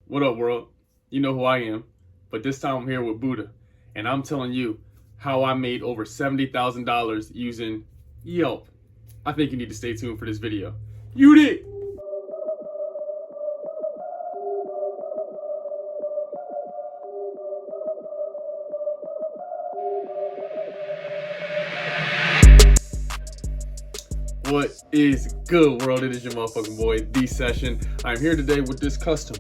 What up, world? You know who I am, but this time I'm here with Buddha, and I'm telling you how I made over $70,000 using Yelp. I think you need to stay tuned for this video. You did! What is good, world? It is your motherfucking boy, The Session. I'm here today with this custom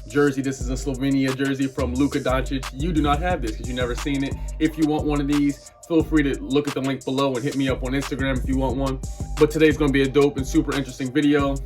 jersey. This is a Slovenia jersey from Luka Doncic. You do not have this because you've never seen it. If you want one of these, feel free to look at the link below and hit me up on Instagram if you want one. But today's going to be a dope and super interesting video.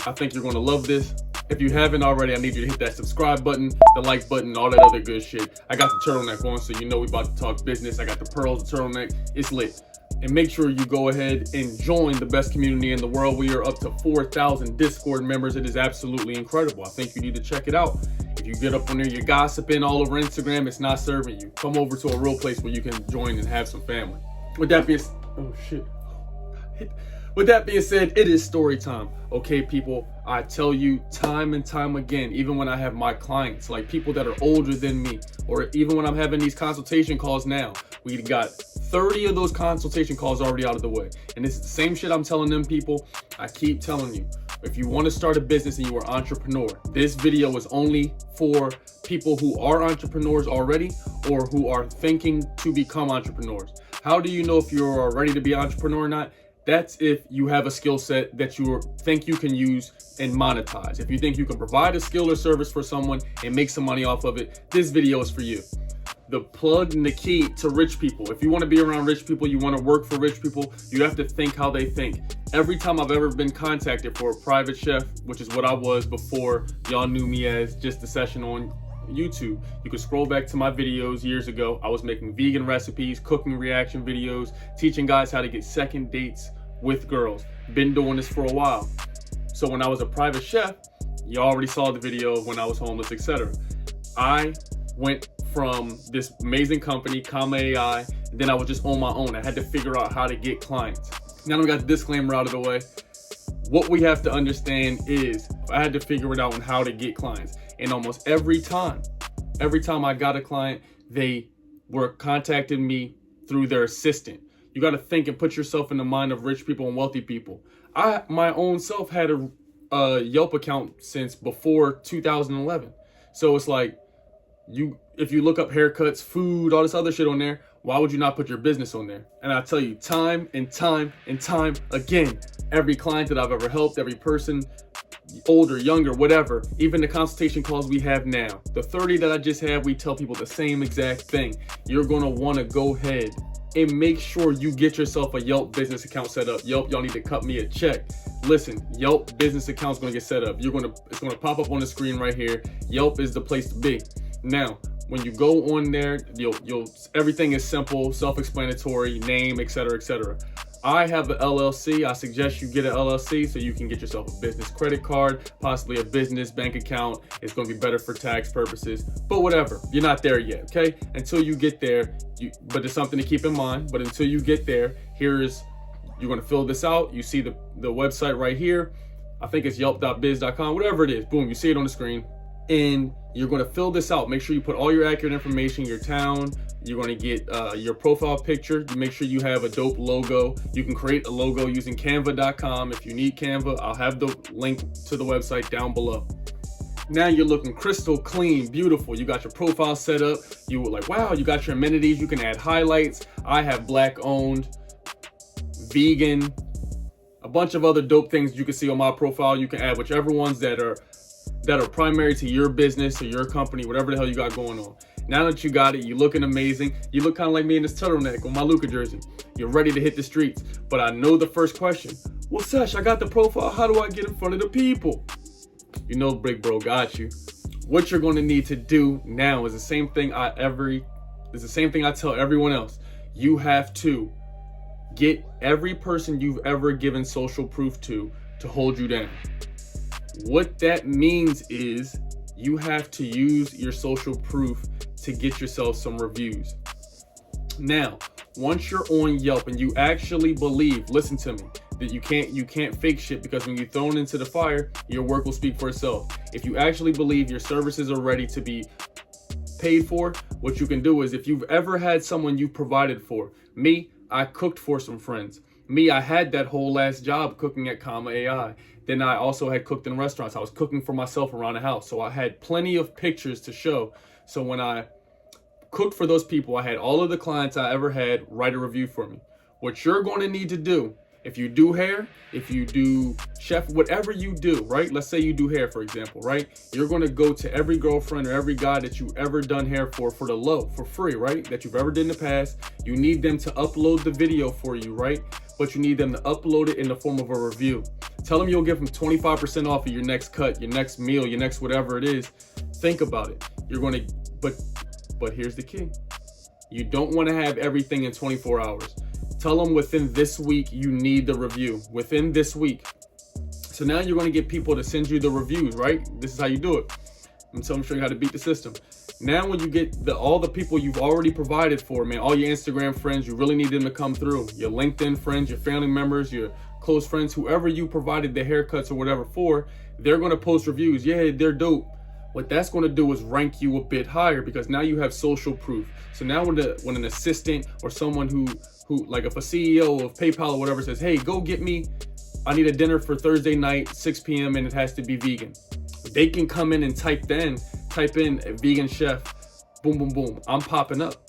I think you're going to love this. If you haven't already, I need you to hit that subscribe button, the like button, all that other good shit. I got the turtleneck on, so you know we about to talk business. I got the pearls, the turtleneck. It's lit. And make sure you go ahead and join the best community in the world. We are up to 4,000 Discord members. It is absolutely incredible. I think you need to check it out. If you get up on there, you're gossiping all over Instagram, it's not serving you. Come over to a real place where you can join and have some family. With that being With that being said, it is story time. Okay, people, I tell you time and time again, even when I have my clients, like people that are older than me, or even when I'm having these consultation calls now, we got 30 of those consultation calls already out of the way. And this is the same shit I'm telling them people. I keep telling you, if you want to start a business and you are an entrepreneur, this video is only for people who are entrepreneurs already or who are thinking to become entrepreneurs. How do you know if you're ready to be an entrepreneur or not? That's if you have a skill set that you think you can use and monetize. If you think you can provide a skill or service for someone and make some money off of it, this video is for you. The plug and the key to rich people. If you want to be around rich people, you want to work for rich people, you have to think how they think. Every time I've ever been contacted for a private chef, which is what I was before y'all knew me as just a session on YouTube. You can scroll back to my videos years ago. I was making vegan recipes, cooking reaction videos, teaching guys how to get second dates with girls. Been doing this for a while. So when I was a private chef, you already saw the video of when I was homeless, etc. I went from this amazing company, Comma AI, and then I was just on my own. I had to figure out how to get clients. Now we got the disclaimer out of the way. What we have to understand is I had to figure it out on how to get clients. And almost every time I got a client, they were contacting me through their assistant. You got to think and put yourself in the mind of rich people and wealthy people. I, my own self, had a Yelp account since before 2011. So it's like, if you look up haircuts, food, all this other shit on there, why would you not put your business on there? And I tell you time and time and time again, every client that I've ever helped, every person, older, younger, whatever, even the consultation calls we have now, the 30 that I just had, we tell people the same exact thing. You're going to want to go ahead and make sure you get yourself a Yelp business account set up. Yelp, y'all need to cut me a check. Listen, Yelp business account's going to get set up. It's going to pop up on the screen right here. Yelp is the place to be. Now, when you go on there, everything is simple, self-explanatory, name, etc., etc. I have an LLC. I suggest you get an LLC so you can get yourself a business credit card, possibly a business bank account. It's going to be better for tax purposes, but whatever. You're not there yet, okay? Until you get there, but there's something to keep in mind. But until you get there, you're going to fill this out. You see the website right here. I think it's yelp.biz.com, whatever it is. Boom, you see it on the screen. And you're going to fill this out. Make sure you put all your accurate information, your town. You're going to get your profile picture. You make sure you have a dope logo. You can create a logo using canva.com. If you need Canva, I'll have the link to the website down below. Now you're looking crystal clean, beautiful. You got your profile set up. You were like, wow, you got your amenities. You can add highlights. I have black owned, vegan, a bunch of other dope things you can see on my profile. You can add whichever ones that are primary to your business or your company, whatever the hell you got going on. Now that you got it, you're looking amazing. You look kind of like me in this turtleneck on my Luka jersey. You're ready to hit the streets. But I know the first question. Well, Sesh, I got the profile. How do I get in front of the people? You know, Big Bro got you. What you're going to need to do now is the same thing I tell everyone else. You have to get every person you've ever given social proof to hold you down. What that means is you have to use your social proof to get yourself some reviews. Now, once you're on Yelp and you actually believe, listen to me, That you can't fake shit, because when you're thrown into the fire, your work will speak for itself. If you actually believe your services are ready to be paid for, what you can do is, if you've ever had someone you provided for, me, I cooked for some friends. Me, I had that whole last job cooking at Comma AI. Then I also had cooked in restaurants. I was cooking for myself around the house. So I had plenty of pictures to show. So when I cooked for those people, I had all of the clients I ever had write a review for me. What you're going to need to do, if you do hair, if you do chef, whatever you do, right? Let's say you do hair, for example, right? You're going to go to every girlfriend or every guy that you ever done hair for the low, for free, right? That you've ever did in the past. You need them to upload the video for you, right? But you need them to upload it in the form of a review. Tell them you'll give them 25% off of your next cut, your next meal, your next whatever it is. Think about it. You're going to, but here's the key. You don't want to have everything in 24 hours. Tell them within this week you need the review, within this week. So now you're going to get people to send you the reviews, right? This is how you do it. I'm showing you how to beat the system. Now when you get all the people you've already provided for, man, all your Instagram friends, you really need them to come through. Your LinkedIn friends, your family members, your close friends, whoever you provided the haircuts or whatever for, they're going to post reviews. Yeah, they're dope. What that's going to do is rank you a bit higher, because now you have social proof. So now when an assistant or someone who like if a CEO of PayPal or whatever says, hey, go get me, I need a dinner for Thursday night, 6 p.m. and it has to be vegan. They can come in and type in a vegan chef, boom, boom, boom. I'm popping up.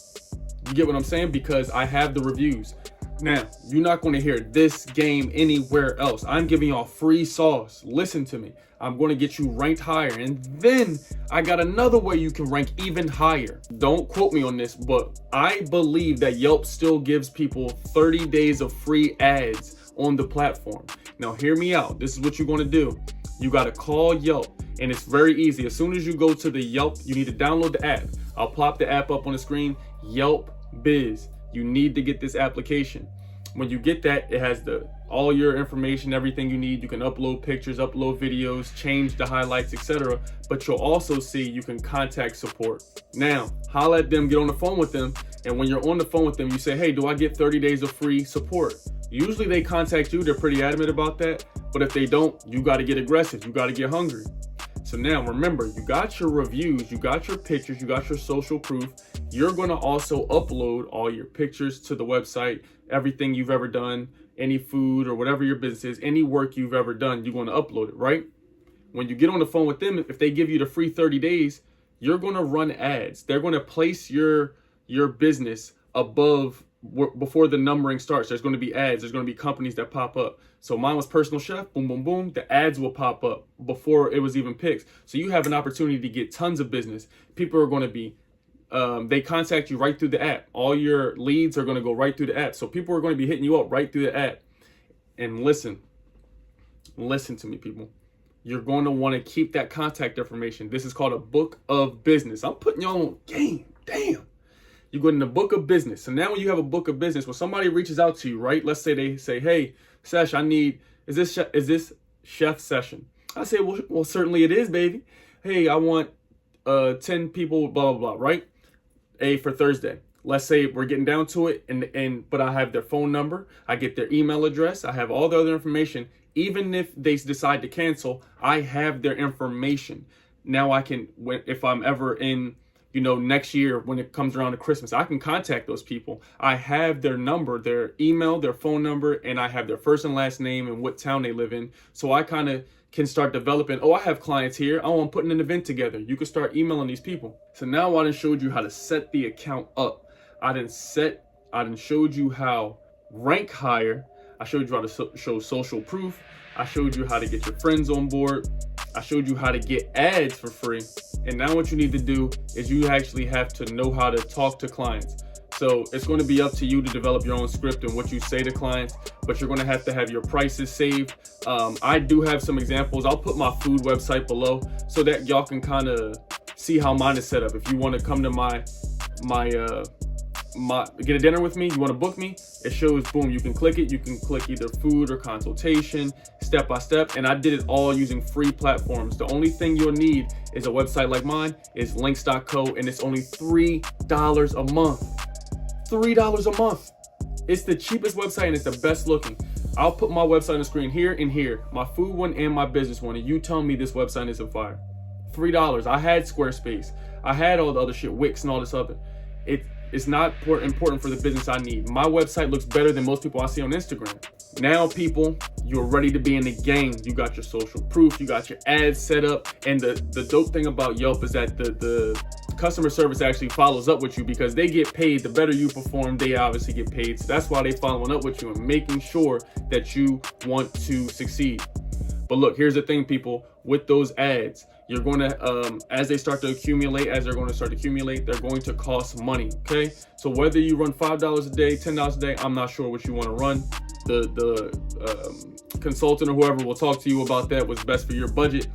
You get what I'm saying? Because I have the reviews. Now, you're not going to hear this game anywhere else. I'm giving y'all free sauce. Listen to me. I'm going to get you ranked higher. And then I got another way you can rank even higher. Don't quote me on this, but I believe that Yelp still gives people 30 days of free ads on the platform. Now, hear me out. This is what you're going to do. You got to call Yelp, and it's very easy. As soon as you go to the Yelp, you need to download the app. I'll plop the app up on the screen. Yelp Biz. You need to get this application. When you get that, it has all your information, everything you need. You can upload pictures, upload videos, change the highlights, etc. But you'll also see you can contact support. Now, holla at them, get on the phone with them. And when you're on the phone with them, you say, hey, do I get 30 days of free support? Usually they contact you. They're pretty adamant about that. But if they don't, you got to get aggressive. You got to get hungry. So now remember, you got your reviews, you got your pictures, you got your social proof. You're going to also upload all your pictures to the website, everything you've ever done, any food or whatever your business is, any work you've ever done, you're going to upload it, right? When you get on the phone with them, if they give you the free 30 days, you're going to run ads. They're going to place your business above before the numbering starts. There's going to be ads. There's going to be companies that pop up. So mine was personal chef, boom, boom, boom. The ads will pop up before it was even picked. So you have an opportunity to get tons of business. People are going to be, they contact you right through the app. All your leads are going to go right through the app. So people are going to be hitting you up right through the app. And listen to me, people. You're going to want to keep that contact information. This is called a book of business. I'm putting y'all on game. Damn. You go in the book of business. So now when you have a book of business, when somebody reaches out to you, right? Let's say they say, hey, Sesh, is this chef session? I say, well, certainly it is, baby. Hey, I want 10 people, blah, blah, blah, right? For Thursday. Let's say we're getting down to it, but I have their phone number. I get their email address. I have all the other information. Even if they decide to cancel, I have their information. Now I can, if I'm ever in, next year when it comes around to Christmas, I can contact those people. I have their number, their email, their phone number, and I have their first and last name and what town they live in. So I kind of can start developing, I have clients here. I'm putting an event together. You can start emailing these people. So now I done showed you how to set the account up. I done showed you how rank higher. I showed you how to show social proof. I showed you how to get your friends on board. I showed you how to get ads for free. And now what you need to do is you actually have to know how to talk to clients. So it's going to be up to you to develop your own script and what you say to clients, but you're going to have your prices saved. I do have some examples. I'll put my food website below so that y'all can kind of see how mine is set up. If you want to come to my get a dinner with me, you want to book me, it shows, boom, you can click it. You can click either food or consultation, step by step. And I did it all using free platforms. The only thing you'll need is a website like mine, is links.co, and it's only $3 a month. $3 a month. It's the cheapest website and it's the best looking. I'll put my website on the screen here and here, my food one and my business one, and you tell me this website isn't fire. $3. I had Squarespace. I had all the other shit, Wix and all this other. It's not important for the business I need. My website looks better than most people I see on Instagram. Now, people, you're ready to be in the game. You got your social proof, you got your ads set up, and the dope thing about Yelp is that the customer service actually follows up with you because they get paid. The better you perform, they obviously get paid. So that's why they following up with you and making sure that you want to succeed. But look, here's the thing, people. With those ads, you're going to, as they're going to start to accumulate, they're going to cost money, okay? So whether you run $5 a day, $10 a day, I'm not sure what you want to run. The consultant or whoever will talk to you about that, what's best for your budget.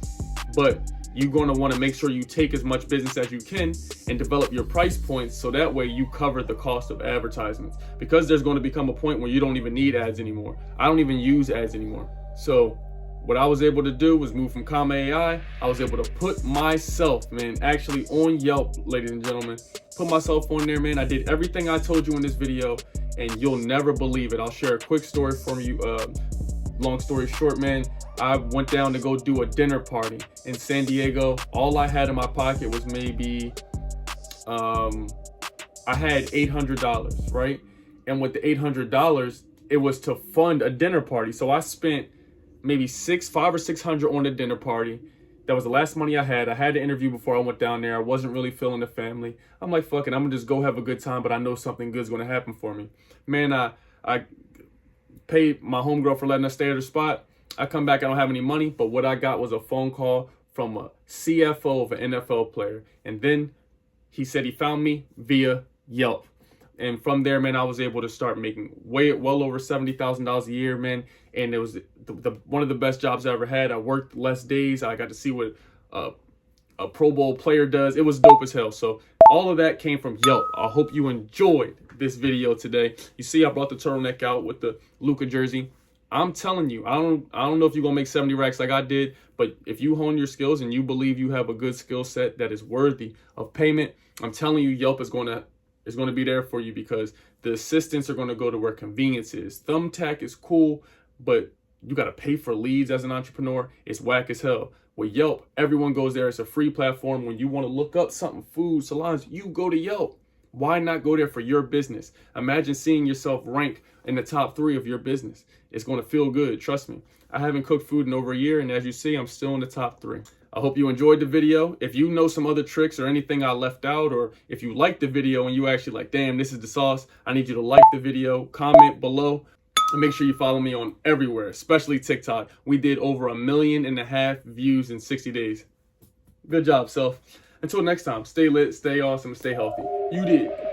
But you're going to want to make sure you take as much business as you can and develop your price points so that way you cover the cost of advertisements. Because there's going to become a point where you don't even need ads anymore. I don't even use ads anymore. So what I was able to do was move from Comma AI. I was able to put myself, man, actually on Yelp, ladies and gentlemen, put myself on there, man. I did everything I told you in this video, and you'll never believe it. I'll share a quick story from you. Long story short, man, I went down to go do a dinner party in San Diego. All I had in my pocket was maybe, I had $800, right? And with the $800, it was to fund a dinner party. So I spent maybe $500 or $600 on the dinner party. That was the last money I had. I had the interview before I went down there. I wasn't really feeling the family. I'm like, fuck it, I'm gonna just go have a good time, but I know something good's gonna happen for me. Man, I paid my homegirl for letting us stay at her spot. I come back, I don't have any money, but what I got was a phone call from a CFO of an NFL player. And then he said he found me via Yelp. And from there, man, I was able to start making well over $70,000 a year, man. And it was one of the best jobs I ever had. I worked less days. I got to see what a Pro Bowl player does. It was dope as hell. So all of that came from Yelp. I hope you enjoyed this video today. You see, I brought the turtleneck out with the Luka jersey. I'm telling you, I don't know if you're gonna make 70 racks like I did, but if you hone your skills and you believe you have a good skill set that is worthy of payment, I'm telling you, Yelp is going to be there for you because the assistants are going to go to where convenience is. Thumbtack is cool, but you got to pay for leads as an entrepreneur. It's whack as hell. With Yelp, everyone goes there. It's a free platform. When you want to look up something, food, salons, you go to Yelp. Why not go there for your business? Imagine seeing yourself rank in the top 3 of your business. It's going to feel good. Trust me. I haven't cooked food in over a year, and as you see, I'm still in the top 3. I hope you enjoyed the video. If you know some other tricks or anything I left out, or if you liked the video and you actually like, damn, this is the sauce, I need you to like the video, comment below, and make sure you follow me on everywhere, especially TikTok. We did over 1.5 million views in 60 days. Good job, self. Until next time, stay lit, stay awesome, stay healthy. You did.